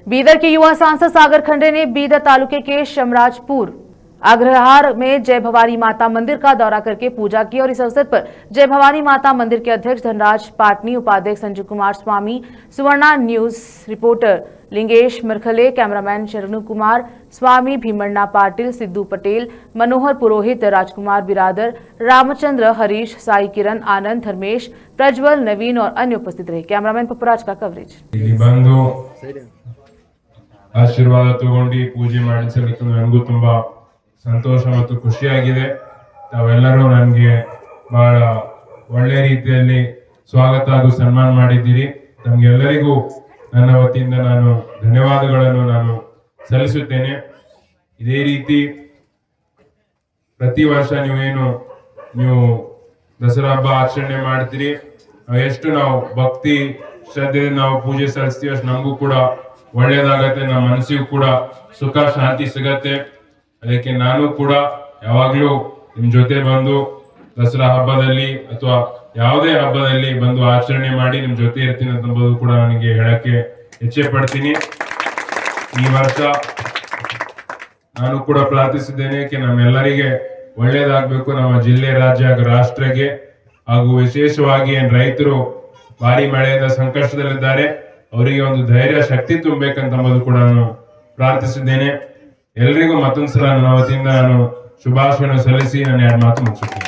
बीदर के युवा सांसद सागर खंडे ने बीदर तालुके के शमराजपुर अग्रहार में जय भवानी माता मंदिर का दौरा करके पूजा की और इस अवसर पर जय भवानी माता मंदिर के अध्यक्ष धनराज पाटनी, उपाध्यक्ष संजय कुमार स्वामी, सुवर्णा न्यूज रिपोर्टर लिंगेश मरखले, कैमरामैन शरणु कुमार स्वामी, भीमण्णा पाटिल, सिद्धू पटेल, मनोहर पुरोहित, राजकुमार बिरादर, रामचंद्र, हरीश, साई किरण, आनंद, धर्मेश, प्रज्वल, नवीन और अन्य उपस्थित रहे। कैमरामैन पपुराज का कवरेज। ಆಶೀರ್ವಾದ ತಗೊಂಡು ಪೂಜೆ ಮಾಡಿಸಲಿಕ್ಕೆ ನನಗೂ ತುಂಬಾ ಸಂತೋಷ ಮತ್ತು ಖುಷಿಯಾಗಿದೆ. ತಾವೆಲ್ಲರೂ ನನಗೆ ಬಹಳ ಒಳ್ಳೆ ರೀತಿಯಲ್ಲಿ ಸ್ವಾಗತ ಹಾಗೂ ಸನ್ಮಾನ ಮಾಡಿದ್ದೀರಿ. ತಮಗೆಲ್ಲರಿಗೂ ನನ್ನ ವತಿಯಿಂದ ನಾನು ಧನ್ಯವಾದಗಳನ್ನು ನಾನು ಸಲ್ಲಿಸುತ್ತೇನೆ. ಇದೇ ರೀತಿ ಪ್ರತಿ ವರ್ಷ ನೀವು ದಸರಾ ಹಬ್ಬ ಆಚರಣೆ ಮಾಡ್ತೀರಿ. ಎಷ್ಟು ನಾವು ಭಕ್ತಿ ಶ್ರದ್ಧೆಯಿಂದ ನಾವು ಪೂಜೆ ಸಲ್ಲಿಸ್ತೀವಿ ಅಷ್ಟು ನಮಗೂ ಕೂಡ ಒಳ್ಳೇದಾಗತ್ತೆ, ನಮ್ಮ ಮನಸ್ಸಿಗೂ ಕೂಡ ಸುಖ ಶಾಂತಿ ಸಿಗತ್ತೆ. ಅದಕ್ಕೆ ನಾನು ಕೂಡ ಯಾವಾಗಲೂ ನಿಮ್ಮ ಜೊತೆ ಬಂದು ದಸರಾ ಹಬ್ಬದಲ್ಲಿ ಅಥವಾ ಯಾವುದೇ ಹಬ್ಬದಲ್ಲಿ ಬಂದು ಆಚರಣೆ ಮಾಡಿ ನಿಮ್ಮ ಜೊತೆ ಇರ್ತೀನಿ ಅಂತಂಬುದು ಕೂಡ ನನಗೆ ಹೇಳಕ್ಕೆ ಇಚ್ಛೆ ಪಡ್ತೀನಿ. ಈ ವರ್ಷ ನಾನು ಕೂಡ ಪ್ರಾರ್ಥಿಸಿದ್ದೇನೆ ನಮ್ಮೆಲ್ಲರಿಗೆ ಒಳ್ಳೇದಾಗಬೇಕು, ನಮ್ಮ ಜಿಲ್ಲೆ, ರಾಜ್ಯ ಹಾಗೂ ರಾಷ್ಟ್ರಕ್ಕೆ, ಹಾಗೂ ವಿಶೇಷವಾಗಿ ರೈತರು ಭಾರಿ ಮಳೆಯಿಂದ ಸಂಕಷ್ಟದಲ್ಲಿದ್ದಾರೆ, ಅವರಿಗೆ ಒಂದು ಧೈರ್ಯ ಶಕ್ತಿ ತುಂಬಬೇಕಂತಂಬುದು ಕೂಡ ನಾನು ಪ್ರಾರ್ಥಿಸಿದ್ದೇನೆ. ಎಲ್ಲರಿಗೂ ಮತ್ತೊಂದು ಸಲ ನನ್ನ ವತಿಯಿಂದ ನಾನು ಶುಭಾಶಯವನ್ನು ಸಲ್ಲಿಸಿ ನನ್ನ 2 ಮಾತು ಮುಗಿಸುತ್ತೇನೆ.